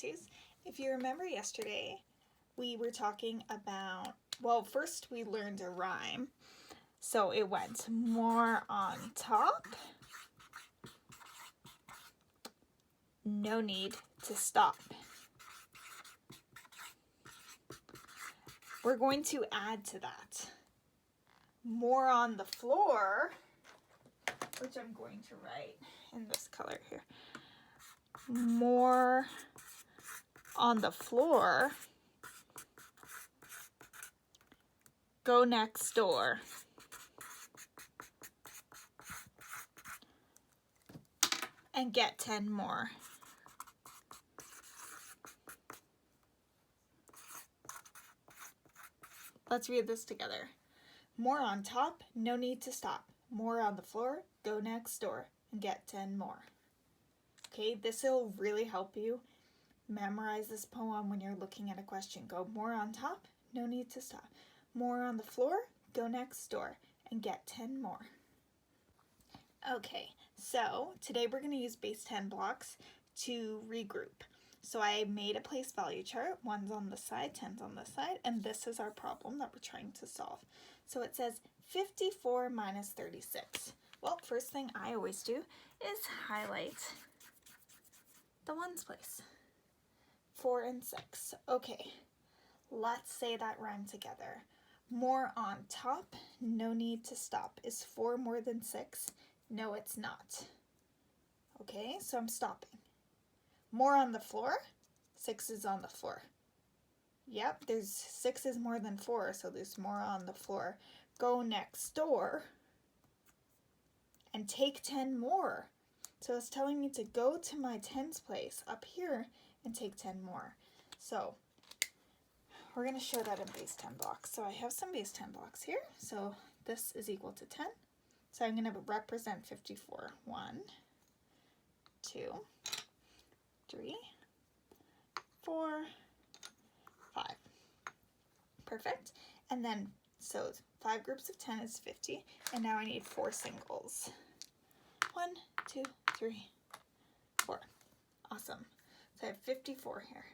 Tues. If you remember yesterday, we were talking about, well, first we learned a rhyme. So it went more on top, no need to stop. We're going to add to that more on the floor, which I'm going to write in this color here. More on the floor, go next door. And get 10 more. Let's read this together. More on top, no need to stop. More on the floor, go next door and get 10 more. Okay, this will really help you memorize this poem when you're looking at a question. Go more on top, no need to stop. More on the floor, go next door and get 10 more. Okay, so today we're going to use base 10 blocks to regroup. So I made a place value chart, 1's on this side, 10's on this side, and this is our problem that we're trying to solve. So it says 54 minus 36. Well, first thing I always do is highlight the 1's place. 4 and 6. Okay, let's say that rhyme together. More on top, no need to stop. Is 4 more than 6? No, it's not. Okay, so I'm stopping. More on the floor, 6 is on the floor. Yep, 6 is more than 4, so there's more on the floor. Go next door and take 10 more. So it's telling me to go to my 10's place up here and take 10 more. So we're going to show that in base 10 blocks. So I have some base 10 blocks here. So this is equal to 10. So I'm going to represent 54. 1, 2, 3, 4, 5. Perfect. And then, so 5 groups of 10 is 50. And now I need 4 singles. 1, 2, 3, 4. Awesome. So I have 54 here.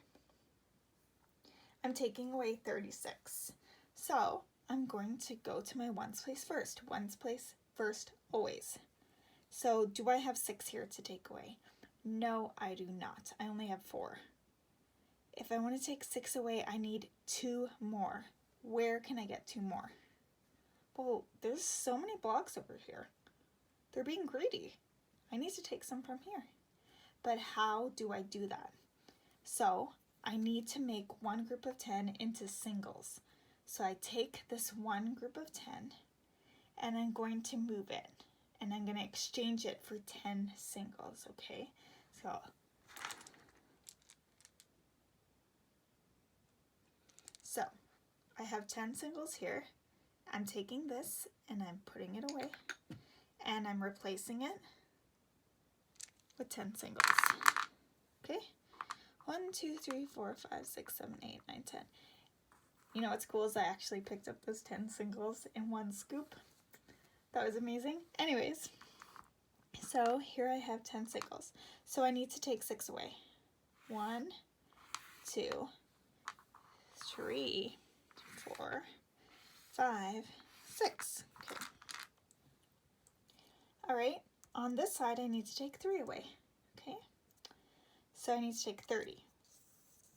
I'm taking away 36. So I'm going to go to my 1's place first. 1's place first, always. So do I have 6 here to take away? No, I do not. I only have 4. If I want to take 6 away, I need 2 more. Where can I get 2 more? Well, there's so many blocks over here. They're being greedy. I need to take some from here. But how do I do that? So I need to make one group of 10 into singles. So I take this one group of 10 and I'm going to move it. And I'm going to exchange it for 10 singles, okay? So I have 10 singles here. I'm taking this and I'm putting it away. And I'm replacing it with 10 singles. Okay? 1, 2, 3, 4, 5, 6, 7, 8, 9, 10. You know what's cool is I actually picked up those 10 singles in one scoop. That was amazing. Anyways, so here I have 10 singles. So I need to take 6 away. 1, 2, 3, 4, 5, 6. Okay. All right, on this side I need to take 3 away. Okay, so I need to take 30.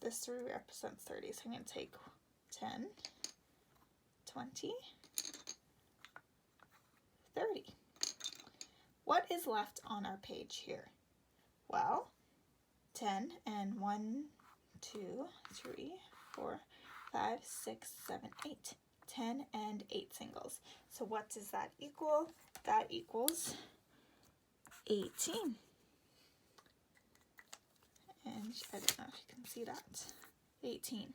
This 3 represents 30, so I'm going to take 10, 20, 30. What is left on our page here? Well, 10 and 1, 2, 3, 4, 5, 6, 7, 8. 10 and 8 singles. So what does that equal? That equals 18. And I don't know if you can see that. 18.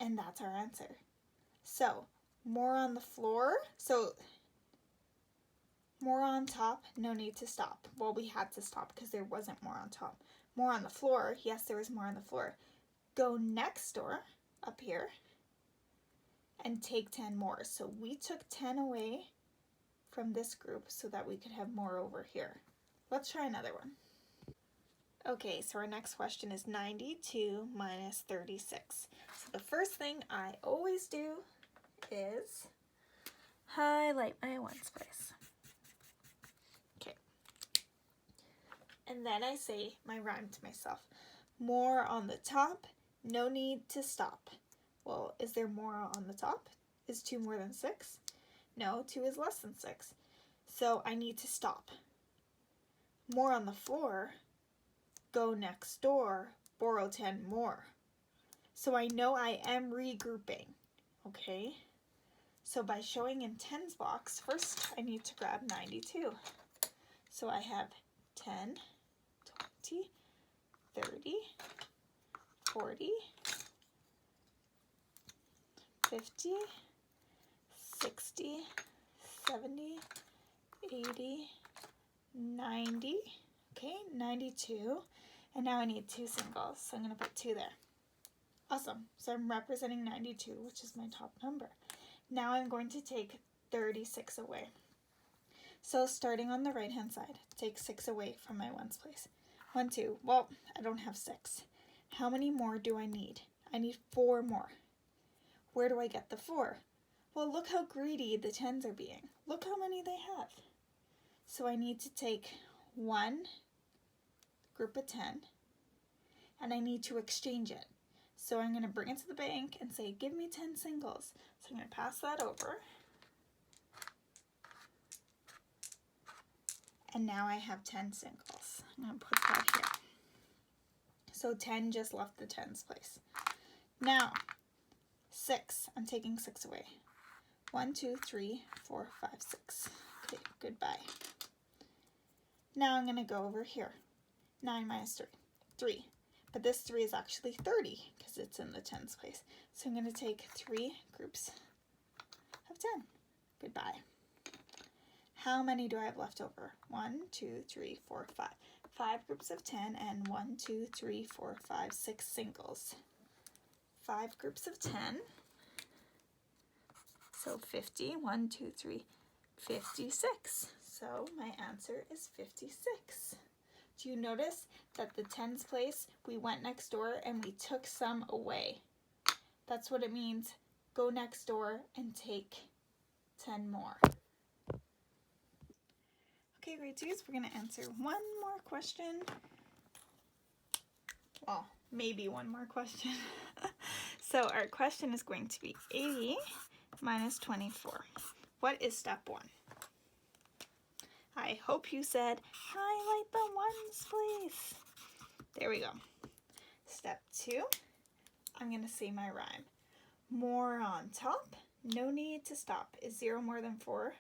And that's our answer. So more on the floor. So more on top, no need to stop. Well, we had to stop because there wasn't more on top. More on the floor. Yes, there was more on the floor. Go next door up here and take 10 more. So we took 10 away from this group so that we could have more over here. Let's try another one. Okay, so our next question is 92 minus 36. So the first thing I always do is highlight my ones place. Okay. And then I say my rhyme to myself. More on the top, no need to stop. Well, is there more on the top? Is 2 more than 6? No, 2 is less than 6. So I need to stop. More on the floor, go next door, borrow 10 more. So I know I am regrouping, okay? So by showing in tens box, first I need to grab 92. So I have 10, 20, 30, 40, 50, 60, 70, 80, 90, okay, 92, and now I need 2 singles, so I'm going to put 2 there. Awesome, so I'm representing 92, which is my top number. Now I'm going to take 36 away. So starting on the right hand side, take 6 away from my ones place. 1, 2, well, I don't have 6. How many more do I need? I need 4 more. Where do I get the 4? Well, look how greedy the tens are being. Look how many they have. So I need to take 1 group of 10, and I need to exchange it. So I'm going to bring it to the bank and say, give me 10 singles. So I'm going to pass that over. And now I have 10 singles. I'm going to put that here. So 10 just left the tens place. Now, 6. I'm taking 6 away. 1, 2, 3, 4, 5, 6. Okay, goodbye. Now I'm going to go over here. 9 minus 3. 3. But this 3 is actually 30 because it's in the tens place. So I'm going to take 3 groups of 10. Goodbye. How many do I have left over? 1, 2, 3, 4, 5. 5 groups of 10 and 1, 2, 3, 4, 5, 6 singles. 5 groups of 10. So 50. 1, 2, 3, 56. So my answer is 56. Do you notice that the tens place, we went next door and we took some away? That's what it means. Go next door and take 10 more. Okay, grade 2s, we're going to answer one more question. Well, maybe one more question. So our question is going to be 80 minus 24. What is step 1? I hope you said, highlight the ones, please. There we go. Step 2, I'm going to say my rhyme. More on top, no need to stop. Is 0 more than 4?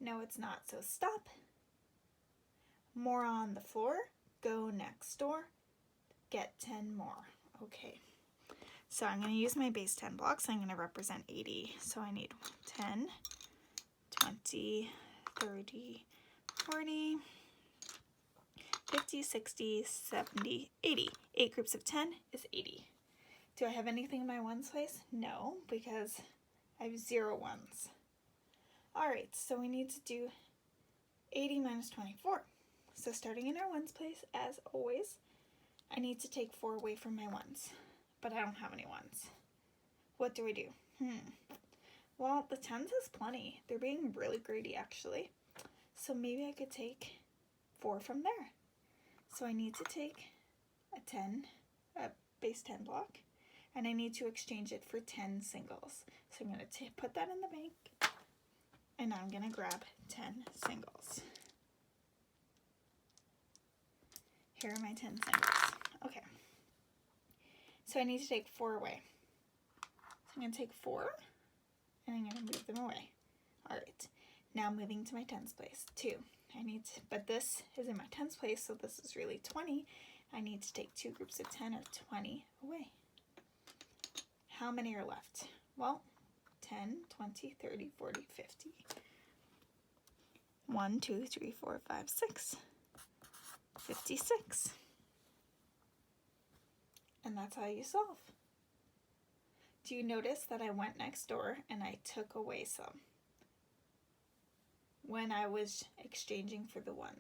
No, it's not, so stop. More on the floor, go next door, get 10 more. Okay, so I'm going to use my base 10 blocks. I'm going to represent 80. So I need 10, 20, 30, 40, 50, 60, 70, 80. 8 groups of 10 is 80. Do I have anything in my ones place? No, because I have 0 ones. Alright, so we need to do 80 minus 24. So starting in our ones place, as always, I need to take 4 away from my ones. But I don't have any ones. What do I do? Well, the tens is plenty. They're being really greedy, actually. So maybe I could take 4 from there. So I need to take a base 10 block, and I need to exchange it for 10 singles. So I'm going to put that in the bank, and I'm going to grab 10 singles. Here are my 10 singles. Okay. So I need to take 4 away. So I'm going to take 4, and I'm going to move them away. Alright, now moving to my tens place. 2. But this is in my tens place, so this is really 20. I need to take 2 groups of 10 or 20 away. How many are left? Well, 10, 20, 30, 40, 50. 1, 2, 3, 4, 5, 6. 56. And that's how you solve. Do you notice that I went next door and I took away some when I was exchanging for the ones?